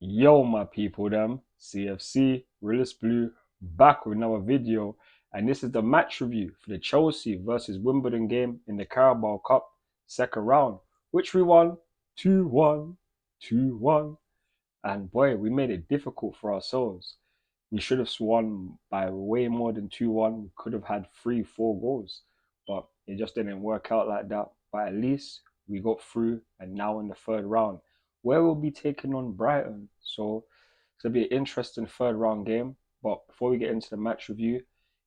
Yo, my people, them CFC Realist Blue back with another video, and this is the match review for the Chelsea versus Wimbledon game in the Carabao Cup second round, which we won 2-1, 2-1, and boy, we made it difficult for ourselves. We should have won by way more than 2-1. We could have had 3, 4 goals, but it just didn't work out like that. But at least we got through, and now in the third round, where we'll be taking on Brighton. So it's gonna be an interesting third round game. But before we get into the match review,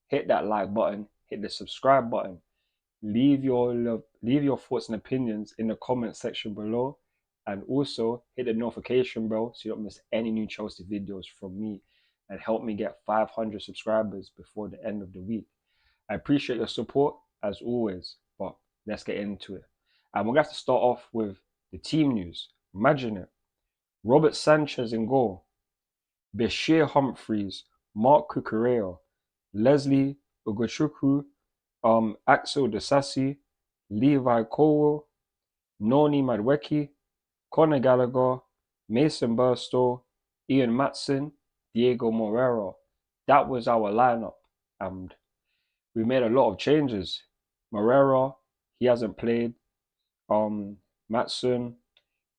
hit that like button, hit the subscribe button, leave your thoughts and opinions in the comment section below, and also hit the notification bell so you don't miss any new Chelsea videos from me, and help me get 500 subscribers before the end of the week. I appreciate your support as always, but let's get into it. And we're going to have to start off with the team news. Imagine it. Robert Sanchez in goal, Bashir Humphreys, Mark Cucurella, Leslie Ugochukwu, Axel Disasi, Levi Colwell, Noni Madueke, Conor Gallagher, Mason Burstow, Ian Matson, Diego Moreira. That was our lineup, and we made a lot of changes. Moreira, he hasn't played. Matson,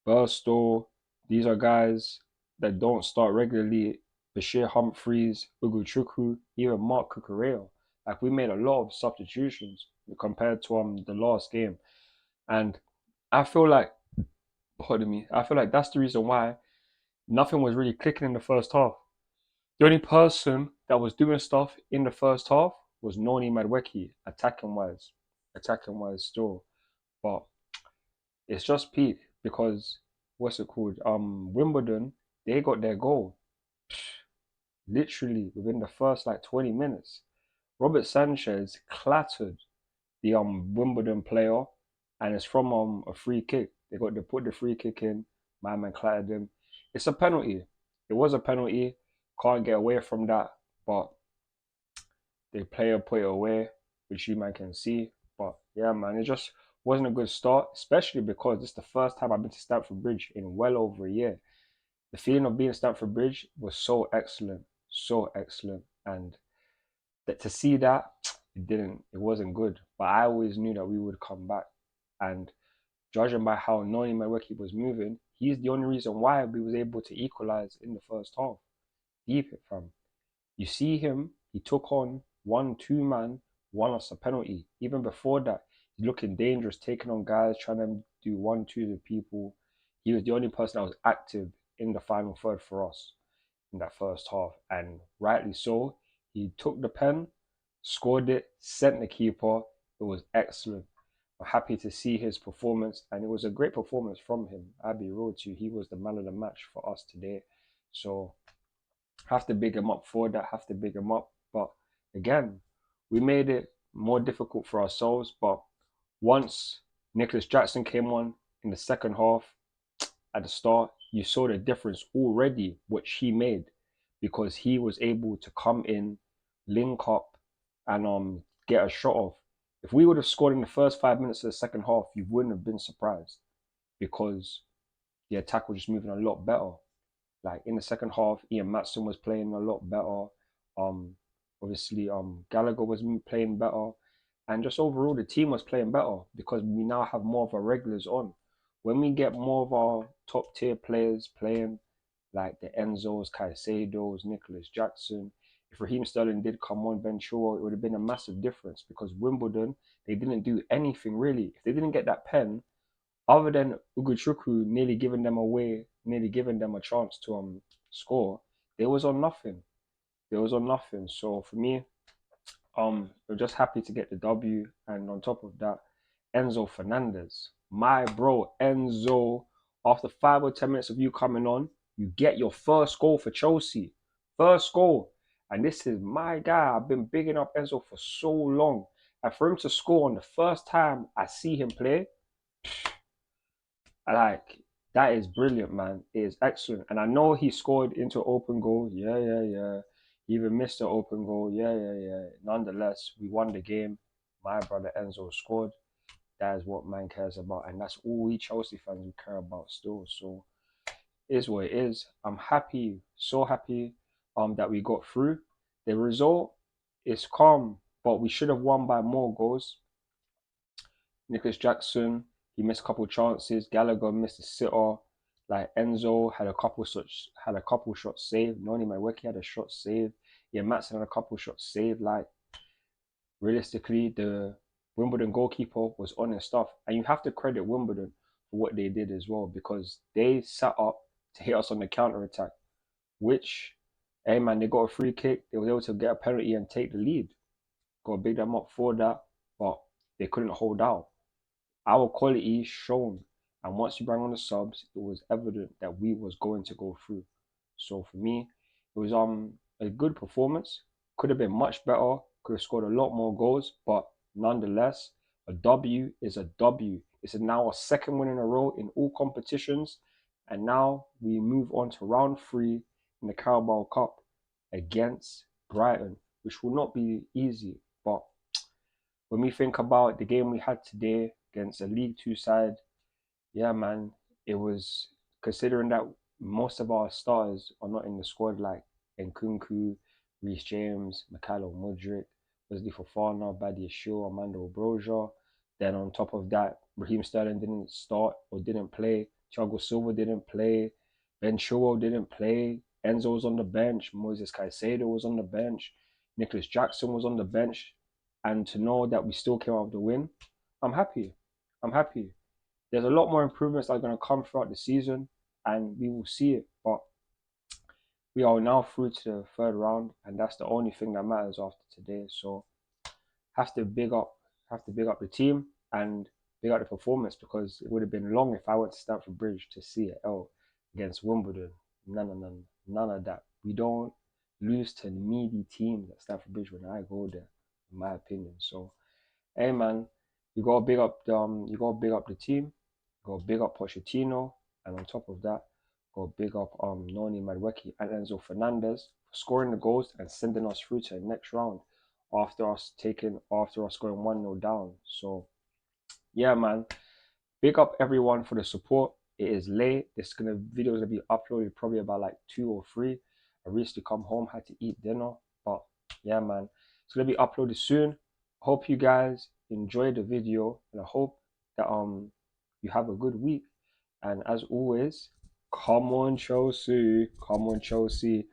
Burstow, these are guys that don't start regularly. Bashir Humphreys, Ugochukwu, even Mark Cucurella. Like, we made a lot of substitutions compared to the last game, and I feel like, pardon me, I feel like that's the reason why nothing was really clicking in the first half. The only person that was doing stuff in the first half was Noni Madueke, attacking wise still. But it's just peak because what's it called? Wimbledon, they got their goal literally within the first like 20 minutes. Robert Sanchez clattered the Wimbledon player, and it's from a free kick. They put the free kick in. My man clattered him. It's a penalty. It was a penalty. Can't get away from that, but the player put it away, which you man can see. But yeah, man, it just wasn't a good start, especially because this is the first time I've been to Stamford Bridge in well over a year. The feeling of being at Stamford Bridge was so excellent, and that to see that it wasn't good. But I always knew that we would come back, and judging by how Noni Madueke was moving, he's the only reason why we was able to equalize in the first half. Deep it, fam. You see him, he took on 1, 2 man, won us a penalty. Even before that, he's looking dangerous, taking on guys, trying to do 1, 2 to people. He was the only person that was active in the final third for us in that first half. And rightly so, he took the pen, scored it, sent the keeper. It was excellent. I'm happy to see his performance, and it was a great performance from him. I'll be real to you, he was the man of the match for us today. So have to big him up for that, have to big him up. But again, we made it more difficult for ourselves. But once Nicholas Jackson came on in the second half at the start, you saw the difference already, which he made, because he was able to come in, link up, and get a shot off. If we would have scored in the first 5 minutes of the second half, you wouldn't have been surprised, because the attack was just moving a lot better. Like in the second half, Ian Matson was playing a lot better. Obviously, Gallagher was playing better, and just overall the team was playing better because we now have more of our regulars on. When we get more of our top tier players playing, like the Enzos, Caicedos, Nicholas Jackson, if Raheem Sterling did come on, Ben Chilwell, it would have been a massive difference, because Wimbledon, they didn't do anything really. If they didn't get that pen, other than Ugochukwu nearly giving them away, nearly giving them a chance to score, they was on nothing. They was on nothing. So for me, we're just happy to get the W. And on top of that, Enzo Fernandez, my bro, Enzo. After 5 or 10 minutes of you coming on, you get your first goal for Chelsea. First goal. And this is my guy. I've been bigging up Enzo for so long. And for him to score on the first time I see him play, like, that is brilliant, man. It is excellent. And I know he scored into an open goal. Yeah. He even missed an open goal. Yeah. Nonetheless, we won the game. My brother Enzo scored. That is what man cares about. And that's all we Chelsea fans we care about still. So Is what it is. I'm happy, so happy that we got through. The result is calm, but we should have won by more goals. Nicholas Jackson, he missed a couple chances. Gallagher missed a sitter. Like Enzo had a couple shots saved. Noni Madueke had a shot saved. Yeah, Matson had a couple shots saved. Like realistically, the Wimbledon goalkeeper was on his stuff, and you have to credit Wimbledon for what they did as well because they sat up to hit us on the counter attack. Which, hey man, they got a free kick. They were able to get a penalty and take the lead. Got to big them up for that, but they couldn't hold out. Our quality shown, and once you bring on the subs, it was evident that we was going to go through. So for me, it was a good performance. Could have been much better. Could have scored a lot more goals, but nonetheless, a W is a W. It's now a second win in a row in all competitions, and now we move on to round 3 in the Carabao Cup against Brighton, which will not be easy. But when we think about the game we had today against a League Two side, yeah, man, it was considering that most of our stars are not in the squad, like Nkunku, Reece James, Mikhailo Mudryk, Wesley Fofana, Badia Shaw, Armando Broja. Then on top of that, Raheem Sterling didn't start or didn't play. Thiago Silva didn't play. Ben Chilwell didn't play. Enzo was on the bench. Moises Caicedo was on the bench. Nicholas Jackson was on the bench. And to know that we still came out with the win, I'm happy. I'm happy. There's a lot more improvements that are going to come throughout the season, and we will see it. But we are now through to the third round, and that's the only thing that matters after today. So have to big up, have to big up the team and big up the performance because it would have been long if I went to Stamford Bridge to see it. Oh, against Wimbledon, none of that. We don't lose to needy teams at Stamford Bridge when I go there, in my opinion. So hey man, you gotta big up the team, you gotta big up Pochettino, and on top of that, gotta big up Noni Madueke and Enzo Fernandez for scoring the goals and sending us through to the next round after us going 1-0 down. So yeah man, big up everyone for the support. It is late. Video is gonna be uploaded probably about like 2 or 3. I recently come home, had to eat dinner, but yeah man, it's gonna be uploaded soon. Hope you guys enjoy the video, and I hope that you have a good week. And as always, come on Chelsea, come on Chelsea.